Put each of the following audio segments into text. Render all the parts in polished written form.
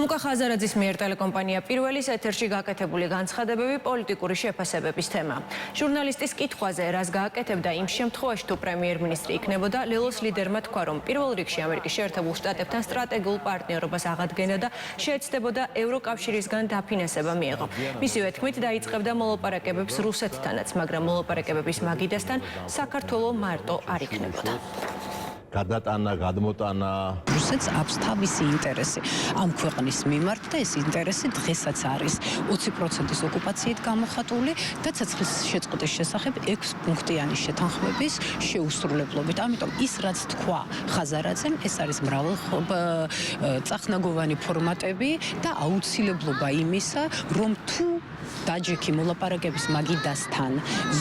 ლუკა ხაზარაძის მიერ ტელეკომპანია პირველის ეთერში გაკეთებული განცხადებები პოლიტიკური შეფასებების თემა. ჟურნალისტის კითხვაზე, რას გააკეთებდა იმ შემთხვევაში, თუ პრემიერ-მინისტრი იქნებოდა, ლელოს ლიდერმა თქვა, რომ პირველ რიგში ამერიკის შეერთებულ შტატებთან სტრატეგიულ პარტნიორობას აღადგენდა და შეეცდებოდა ევროკავშირისგან დაფინანსება მიეღო. მისივე თქმით, დაიწყებდა მოლაპარაკებებს რუსეთთანაც, მაგრამ მოლაპარაკებების მაგიდასთან საქართველო მარტო არ იქნებოდა. გადატანა, გადმოტანა. რუსეთს აქვს თავისი ინტერესი ამ ქვეყნის მიმართ და ეს ინტერესი დღესაც არის 20%-ის ოკუპაციით გამოხატული და ცეცხლის შეწყვეტის შესახებ 6 პუნქტიანი შეთანხმების შეუსრულებლობით. ამიტომ ის რაც თქვა ხაზარაძემ, ეს არის მრავალწახნაგოვანი ფორმატები და აუცილებლობა იმისა, რომ თუ დაჯექი მოლაპარაკების მაგიდასთან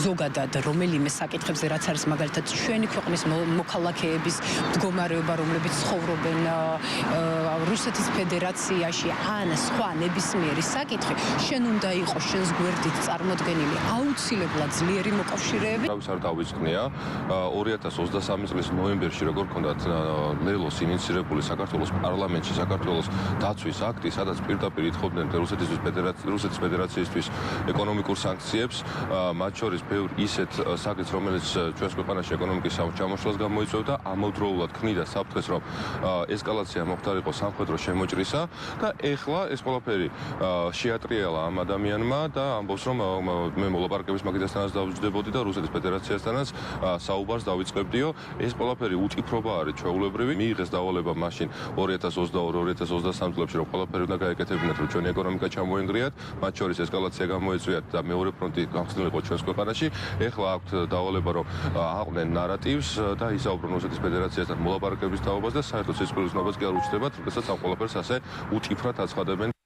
ზოგადად რომელიმე საკითხებზე, რაც არის მაგალითად ჩვენი ქვეყნის მოქალაქეების მდგომარეობა, რომლებიც ცხოვრობენ რუსეთის ფედერაციაში ან სხვა ნებისმიერი საკითხი, შენ უნდა იყოს შენს გვერდით წარმოდგენილი აუცილებლად ძლიერი მოკავშირეები. Რავის არ დავიწყნია 2023 წლის ნოემბერში როგორ ჰქონდათ ლელოს ინიცირებული საქართველოს პარლამენტში საქართველოს დაცვის აქტი, სადაც პირდაპირ ითხოვდნენ რუსეთის ფედერაციისთვის ეკონომიკურ სანქციებს, მათ შორის ბევრ ისეთ საკითხს, რომელიც ჩვენს ქვეყანაში ეკონომიკის ჩამოშლას გამოიწვევდა, ამავდროულად ქმნიდა საფრთხეს, რომ ესკალაცია მოხდარიყო სამხედრო შემოჭრისა და ეხლა ეს ყველაფერი შეატრიალა ამ ადამიანმა და ამბობს, რომ მე მოლაპარაკების მაგიდასთანაც დავჯდებოდი და რუსეთის ფედერაციასთანაც საუბარს დავიწყებდიო. ეს ყველაფერი უწიფრობა არის ჩვეულებრივი. მიიღეს დავალება მაშინ 2022-2023 წლებში, რომ ყველაფერი უნდა გაეკეთებინათ, რომ ჩვენი ეკონომიკა ჩამოენგრიათ, მათ შორის ესკალაცია გამოეწვიათ და მეორე ფრონტი გახსნილიყო ჩვენს ქვეყანაში. ეხლა აქვთ დავალება, რომ აყვნენ ნარატივს და ისაუბრონ რუსეთის ფედერაციასთან მოლაპარაკების თაობას და საერთო სისხლის ნობას კი არ უჩნდებათ, როდესაც ამ ყველაფერს ასე უწიფრად აცხადებენ.